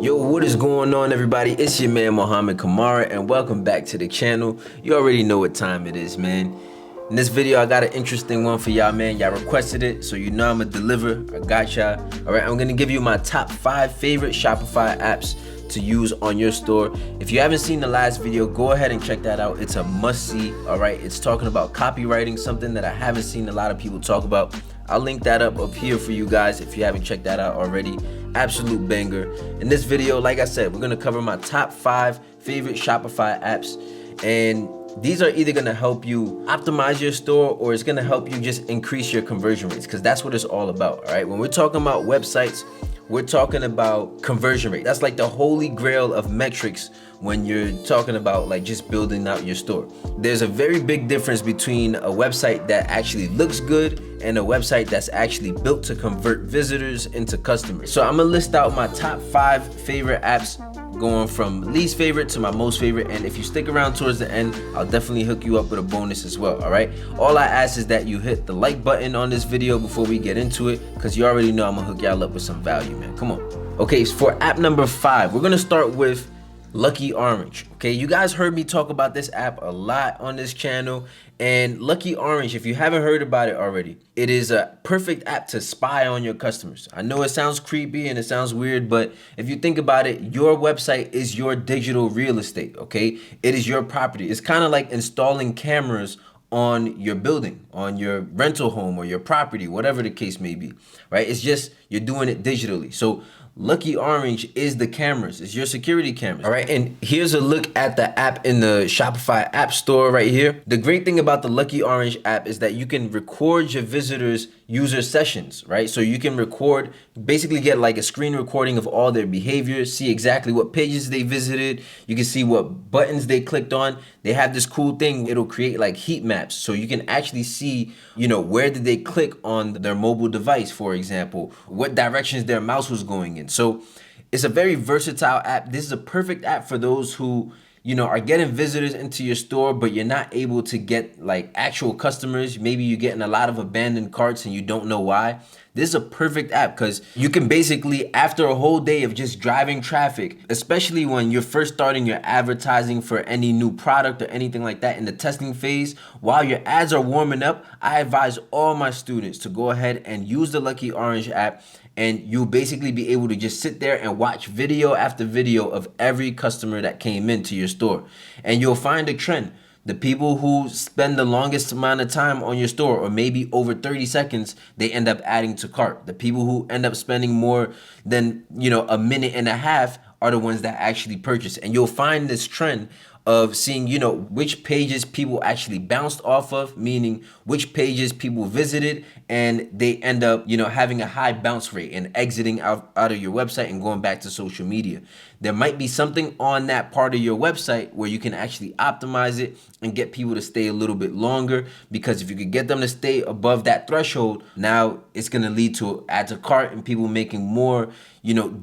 Yo, what is going on, everybody? It's your man Mohamed Camara, and welcome back to the channel. You already know what time it is, man. In this video, I got an interesting one for y'all, man. Y'all requested it, so you know I'm gonna deliver. I got y'all. All right, I'm gonna give you my top 5 favorite Shopify apps to use on your store. If you haven't seen the last video, go ahead and check that out. It's a must-see. All right, it's talking about copywriting, something that I haven't seen a lot of people talk about. I'll link that up here for you guys if you haven't checked that out already. Absolute banger. In this video, like I said, we're gonna cover my top 5 favorite Shopify apps, and these are either gonna help you optimize your store or it's gonna help you just increase your conversion rates, because that's what it's all about. All right, when we're talking about websites, we're talking about conversion rate. That's like the holy grail of metrics when you're talking about like just building out your store. There's a very big difference between a website that actually looks good and a website that's actually built to convert visitors into customers. So I'm gonna list out my top 5 favorite apps, going from least favorite to my most favorite, and if you stick around towards the end, I'll definitely hook you up with a bonus as well. All right, all I ask is that you hit the like button on this video before we get into it, because you already know I'm gonna hook y'all up with some value, man. Come on. Okay, so for app number 5, we're gonna start with Lucky Orange. Okay, you guys heard me talk about this app a lot on this channel, and Lucky Orange, if you haven't heard about it already, it is a perfect app to spy on your customers. I know it sounds creepy and it sounds weird, but if you think about it, your website is your digital real estate, okay? It is your property. It's kind of like installing cameras on your building, on your rental home or your property, whatever the case may be, right? It's just you're doing it digitally. So Lucky Orange is the cameras. It's your security cameras. All right, and here's a look at the app in the Shopify App Store right here. The great thing about the Lucky Orange app is that you can record your visitors' user sessions, right? So you can record, basically get like a screen recording of all their behavior, see exactly what pages they visited. You can see what buttons they clicked on. They have this cool thing. It'll create like heat maps. So you can actually see, where did they click on their mobile device, for example, what directions their mouse was going in. So it's a very versatile app. This is a perfect app for those who, are getting visitors into your store, but you're not able to get like actual customers. Maybe you're getting a lot of abandoned carts and you don't know why. This is a perfect app because you can basically, after a whole day of just driving traffic, especially when you're first starting your advertising for any new product or anything like that in the testing phase, while your ads are warming up, I advise all my students to go ahead and use the Lucky Orange app, and you'll basically be able to just sit there and watch video after video of every customer that came into your store. And you'll find a trend. The people who spend the longest amount of time on your store, or maybe over 30 seconds, they end up adding to cart. The people who end up spending more than, a minute and a half are the ones that actually purchase. And you'll find this trend of seeing, which pages people actually bounced off of, meaning which pages people visited, and they end up, having a high bounce rate and exiting out of your website and going back to social media. There might be something on that part of your website where you can actually optimize it and get people to stay a little bit longer, because if you could get them to stay above that threshold, now it's going to lead to add to cart and people making more,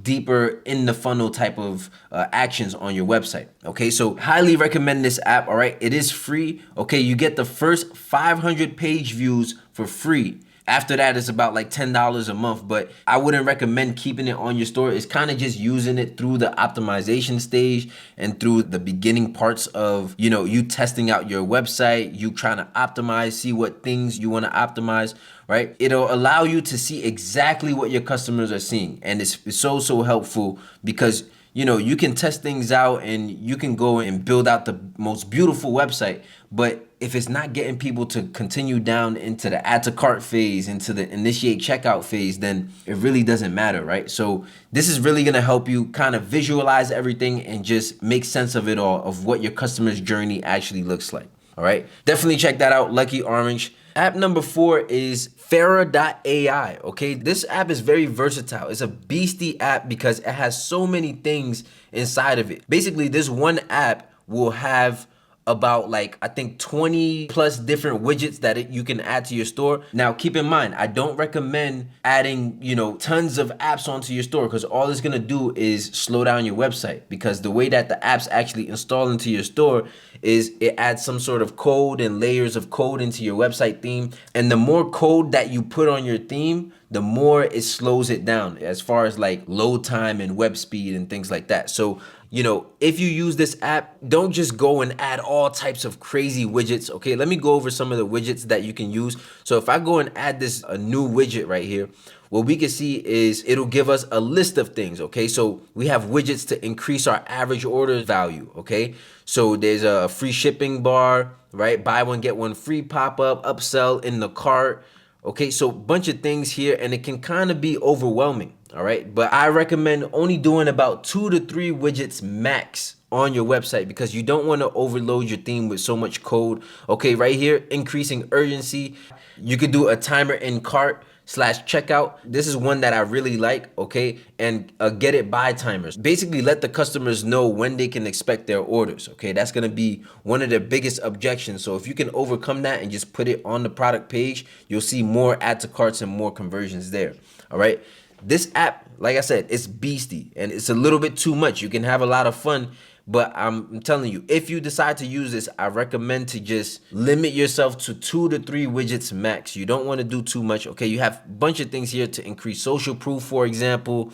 deeper in the funnel type of actions on your website. Okay, so highly recommend this app. All right, it is free. Okay, you get the first 500 page views for free. After that, it's about like $10 a month, but I wouldn't recommend keeping it on your store. It's kind of just using it through the optimization stage and through the beginning parts of, you testing out your website, you trying to optimize, see what things you want to optimize, right? It'll allow you to see exactly what your customers are seeing. And it's so helpful because you can test things out and you can go and build out the most beautiful website, but if it's not getting people to continue down into the add to cart phase, into the initiate checkout phase, then it really doesn't matter, right? So this is really gonna help you kind of visualize everything and just make sense of it all, of what your customer's journey actually looks like. All right, definitely check that out, Lucky Orange. App number 4 is Farah.ai. Okay, this app is very versatile. It's a beastie app because it has so many things inside of it. Basically, this one app will have about like, I think 20 plus different widgets that you can add to your store. Now, keep in mind, I don't recommend adding, tons of apps onto your store, because all it's gonna do is slow down your website, because the way that the apps actually install into your store is it adds some sort of code and layers of code into your website theme. And the more code that you put on your theme, the more it slows it down as far as like load time and web speed and things like that. So, if you use this app, don't just go and add all types of crazy widgets. Okay, let me go over some of the widgets that you can use. So if I go and add a new widget right here, what we can see is it'll give us a list of things. Okay, so we have widgets to increase our average order value. Okay, so there's a free shipping bar, right? Buy one, get one free pop-up, upsell in the cart. Okay, so bunch of things here, and it can kind of be overwhelming. All right, but I recommend only doing about 2 to 3 widgets max on your website, because you don't want to overload your theme with so much code. Okay, right here, increasing urgency. You could do a timer in cart / checkout. This is one that I really like. Okay, and get it by timers. Basically, let the customers know when they can expect their orders. Okay, that's gonna be one of the biggest objections. So if you can overcome that and just put it on the product page, you'll see more add to carts and more conversions there. All right. This app, like I said, it's beastie, and it's a little bit too much. You can have a lot of fun, but I'm telling you, if you decide to use this, I recommend to just limit yourself to 2 to 3 widgets max. You don't want to do too much. Okay, you have a bunch of things here to increase social proof, for example,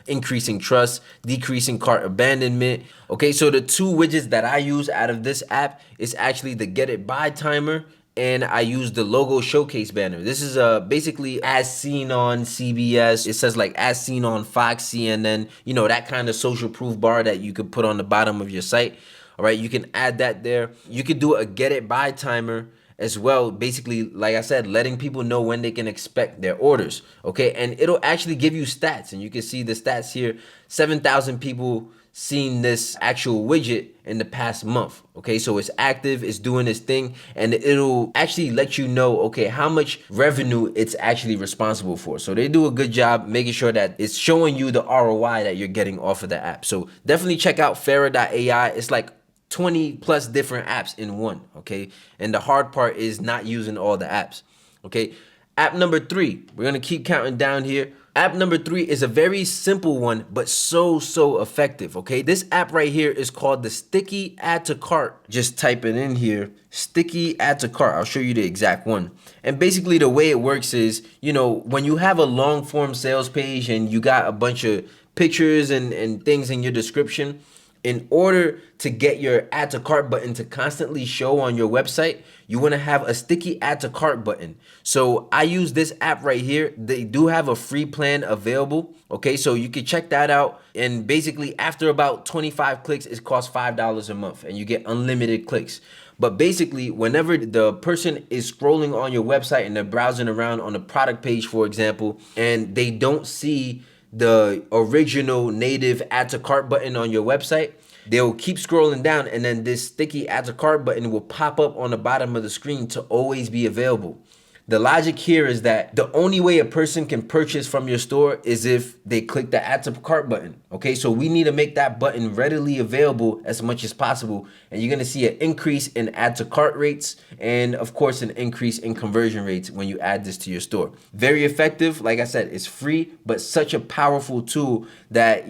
increasing trust, decreasing cart abandonment. Okay, so the 2 widgets that I use out of this app is actually the get it by timer, and I use the logo showcase banner. This is basically as seen on CBS. It says like as seen on Fox, CNN, that kind of social proof bar that you could put on the bottom of your site. All right, you can add that there. You could do a get it by timer as well. Basically, like I said, letting people know when they can expect their orders. Okay, and it'll actually give you stats, and you can see the stats here. 7,000 people seen this actual widget in the past month. Okay, so it's active, it's doing its thing, and it'll actually let you know, okay, how much revenue it's actually responsible for. So they do a good job making sure that it's showing you the ROI that you're getting off of the app. So definitely check out Farah.ai. It's like 20 plus different apps in one. Okay, and the hard part is not using all the apps. Okay, app number 3, we're gonna keep counting down here. App number 3 is a very simple one, but so effective. Okay, this app right here is called the Sticky Add to Cart. Just type it in here, Sticky Add to Cart. I'll show you the exact one. And basically the way it works is, when you have a long form sales page and you got a bunch of pictures and things in your description, in order to get your add to cart button to constantly show on your website, you want to have a sticky add to cart button. So I use this app right here. They do have a free plan available. Okay, so you can check that out. And basically after about 25 clicks, it costs $5 a month and you get unlimited clicks. But basically, whenever the person is scrolling on your website and they're browsing around on the product page, for example, and they don't see the original native add to cart button on your website, they'll keep scrolling down, and then this sticky add to cart button will pop up on the bottom of the screen to always be available. The logic here is that the only way a person can purchase from your store is if they click the add to cart button. Okay, so we need to make that button readily available as much as possible. And you're gonna see an increase in add to cart rates, and of course an increase in conversion rates when you add this to your store. Very effective. Like I said, it's free, but such a powerful tool that,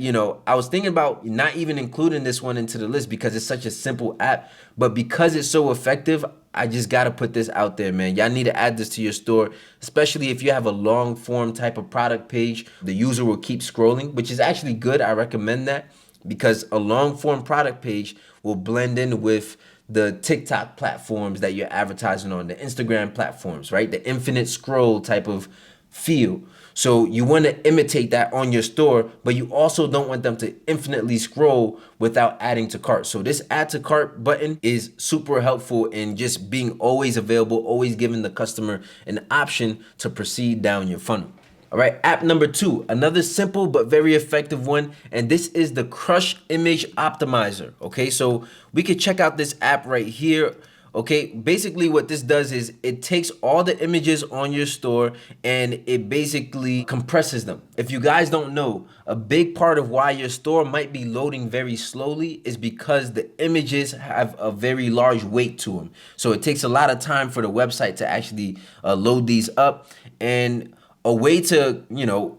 I was thinking about not even including this one into the list because it's such a simple app, but because it's so effective, I just got to put this out there, man. Y'all need to add this to your store, especially if you have a long form type of product page. The user will keep scrolling, which is actually good. I recommend that because a long form product page will blend in with the TikTok platforms that you're advertising on, the Instagram platforms, right? The infinite scroll type of feel. So you want to imitate that on your store, but you also don't want them to infinitely scroll without adding to cart. So this add to cart button is super helpful in just being always available, always giving the customer an option to proceed down your funnel. All right, app number 2, another simple but very effective one, and this is the Crush Image Optimizer. Okay, so we could check out this app right here. Okay, basically what this does is it takes all the images on your store and it basically compresses them. If you guys don't know, a big part of why your store might be loading very slowly is because the images have a very large weight to them. So it takes a lot of time for the website to actually load these up. And a way to,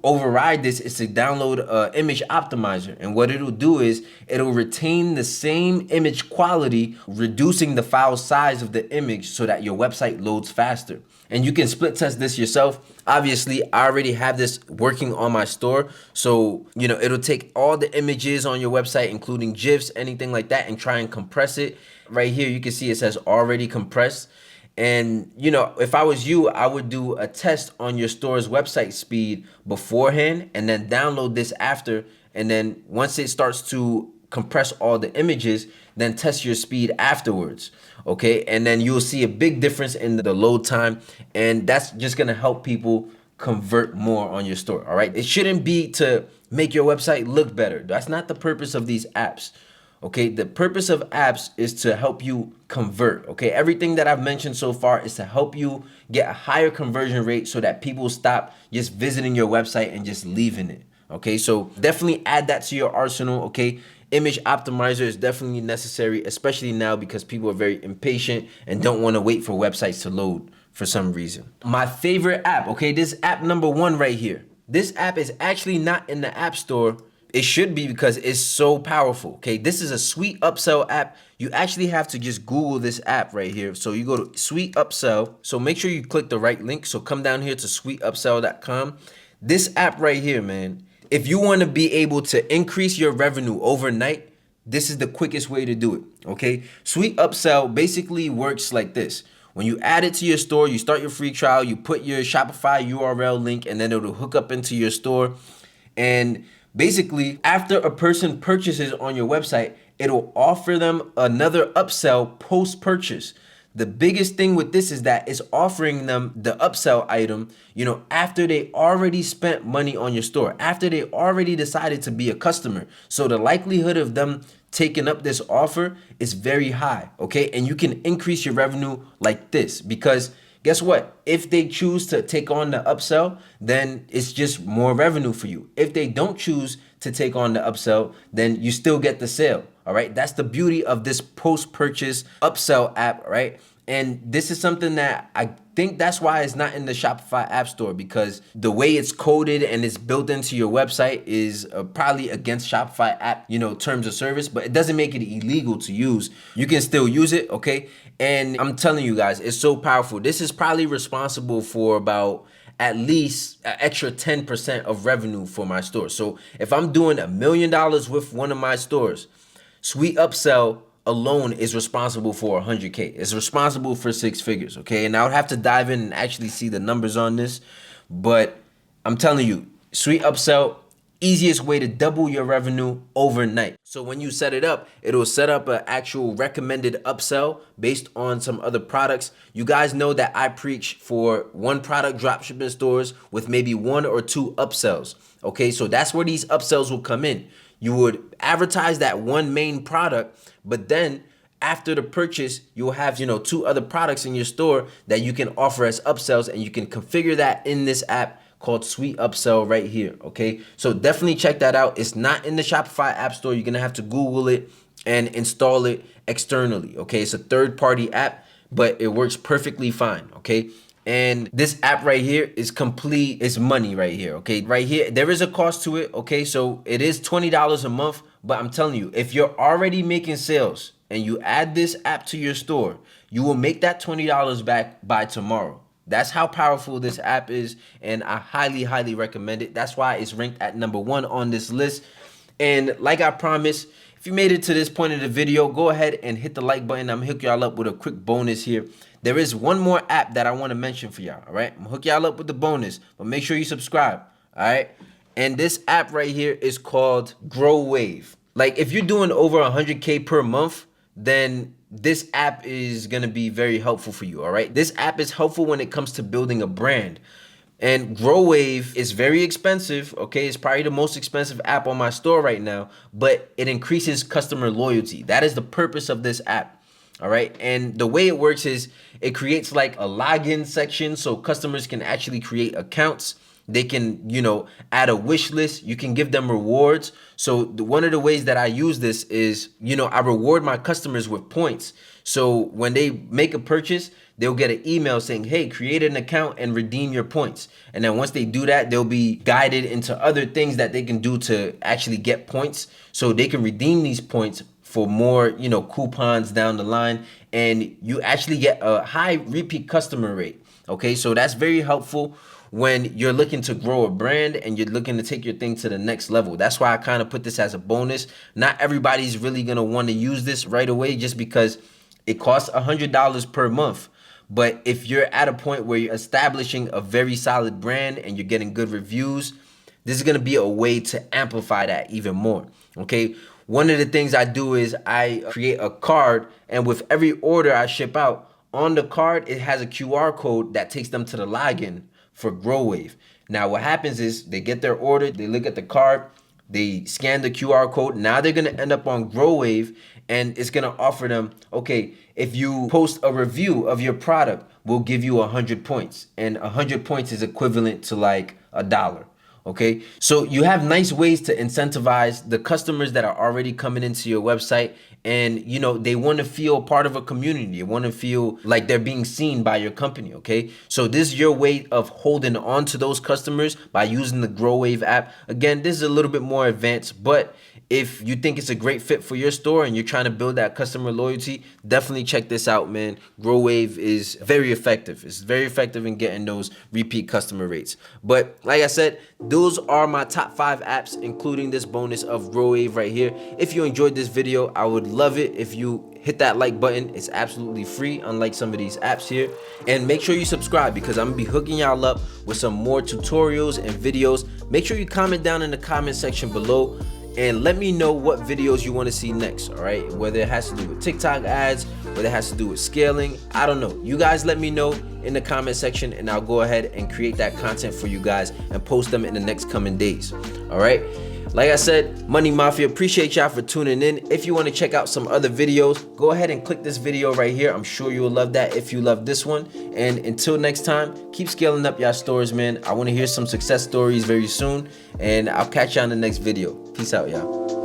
override this is to download an image optimizer. And what it'll do is it'll retain the same image quality, reducing the file size of the image so that your website loads faster. And you can split test this yourself. Obviously, I already have this working on my store. So, it'll take all the images on your website, including GIFs, anything like that, and try and compress it. Right here, you can see it says already compressed. And, if I was you, I would do a test on your store's website speed beforehand and then download this after. And then once it starts to compress all the images, then test your speed afterwards. Okay. And then you'll see a big difference in the load time. And that's just going to help people convert more on your store. All right. It shouldn't be to make your website look better. That's not the purpose of these apps. Okay, the purpose of apps is to help you convert. Okay, everything that I've mentioned so far is to help you get a higher conversion rate so that people stop just visiting your website and just leaving it. Okay, so definitely add that to your arsenal. Okay, image optimizer is definitely necessary, especially now because people are very impatient and don't want to wait for websites to load for some reason. My favorite app, okay, this app number 1 right here. This app is actually not in the App Store. It should be because it's so powerful. Okay, this is a Sweet Upsell app. You actually have to just Google this app right here. So you go to Sweet Upsell. So make sure you click the right link. So come down here to sweetupsell.com. This app right here, man, if you want to be able to increase your revenue overnight, this is the quickest way to do it. Okay, Sweet Upsell basically works like this. When you add it to your store, you start your free trial, you put your Shopify URL link, and then it'll hook up into your store. And basically, after a person purchases on your website, it'll offer them another upsell post-purchase. The biggest thing with this is that it's offering them the upsell item, after they already spent money on your store, after they already decided to be a customer. So the likelihood of them taking up this offer is very high, okay? And you can increase your revenue like this because guess what? If they choose to take on the upsell, then it's just more revenue for you. If they don't choose to take on the upsell, then you still get the sale. All right. That's the beauty of this post-purchase upsell app, right? And this is something that I think that's why it's not in the Shopify App Store, because the way it's coded and it's built into your website is probably against Shopify app, terms of service, but it doesn't make it illegal to use. You can still use it, okay? And I'm telling you guys, it's so powerful. This is probably responsible for about at least an extra 10% of revenue for my store. So if I'm doing $1 million with one of my stores, Sweet Upsell alone is responsible for 100K. It's responsible for 6 figures, okay? And I would have to dive in and actually see the numbers on this, but I'm telling you, Sweet Upsell, easiest way to double your revenue overnight. So when you set it up, it'll set up an actual recommended upsell based on some other products. You guys know that I preach for one product dropshipping stores with maybe 1 or 2 upsells, okay? So that's where these upsells will come in. You would advertise that one main product, but then after the purchase, you'll have, 2 other products in your store that you can offer as upsells, and you can configure that in this app called Sweet Upsell right here, okay? So definitely check that out. It's not in the Shopify App Store. You're gonna have to Google it and install it externally, okay? It's a third-party app, but it works perfectly fine, okay? And this app right here is complete, it's money right here, okay? Right here, there is a cost to it, okay? So it is $20 a month, but I'm telling you, if you're already making sales and you add this app to your store, you will make that $20 back by tomorrow. That's how powerful this app is, and I highly, highly recommend it. That's why it's ranked at number 1 on this list. And like I promised, if you made it to this point of the video, go ahead and hit the like button. I'm gonna hook y'all up with a quick bonus here. There is one more app that I want to mention for y'all, all right? I'm gonna hook y'all up with the bonus, but make sure you subscribe, all right? And this app right here is called Weith. Like, if you're doing over 100K per month, then this app is gonna be very helpful for you, all right? This app is helpful when it comes to building a brand. And Weith is very expensive, okay? It's probably the most expensive app on my store right now, but it increases customer loyalty. That is the purpose of this app, All right. And the way it works is it creates like a login section so customers can actually create accounts. They can, add a wish list. You can give them rewards. So one of the ways that I use this is, I reward my customers with points. So when they make a purchase, they'll get an email saying, hey, create an account and redeem your points. And then once they do that, they'll be guided into other things that they can do to actually get points. So they can redeem these points for more, coupons down the line. And you actually get a high repeat customer rate. Okay, so that's very helpful when you're looking to grow a brand and you're looking to take your thing to the next level. That's why I kind of put this as a bonus. Not everybody's really going to want to use this right away just because it costs $100 per month. But if you're at a point where you're establishing a very solid brand and you're getting good reviews, this is going to be a way to amplify that even more. Okay. One of the things I do is I create a card, and with every order I ship out, on the card, it has a QR code that takes them to the login for GrowWave. Now, what happens is they get their order, they look at the card, they scan the QR code. Now they're going to end up on GrowWave, and it's going to offer them, okay, if you post a review of your product, we'll give you 100 points. And 100 points is equivalent to like $1. Okay, so you have nice ways to incentivize the customers that are already coming into your website, and they want to feel part of a community. They want to feel like they're being seen by your company. Okay, so this is your way of holding on to those customers by using the GrowWave app. Again, this is a little bit more advanced, but if you think it's a great fit for your store and you're trying to build that customer loyalty, definitely check this out, man. GrowWave is very effective. It's very effective in getting those repeat customer rates. But like I said, those are my top 5 apps, including this bonus of GrowWave right here. If you enjoyed this video, I would love it if you hit that like button. It's absolutely free, unlike some of these apps here. And make sure you subscribe because I'm gonna be hooking y'all up with some more tutorials and videos. Make sure you comment down in the comment section below and let me know what videos you want to see next. All right, whether it has to do with TikTok ads, whether it has to do with scaling, I don't know. You guys let me know in the comment section and I'll go ahead and create that content for you guys and post them in the next coming days. All right, like I said, Money Mafia, appreciate y'all for tuning in. If you want to check out some other videos, go ahead and click this video right here. I'm sure you'll love that if you love this one. And until next time, keep scaling up y'all stores, man. I want to hear some success stories very soon, and I'll catch y'all in the next video. Peace out, y'all.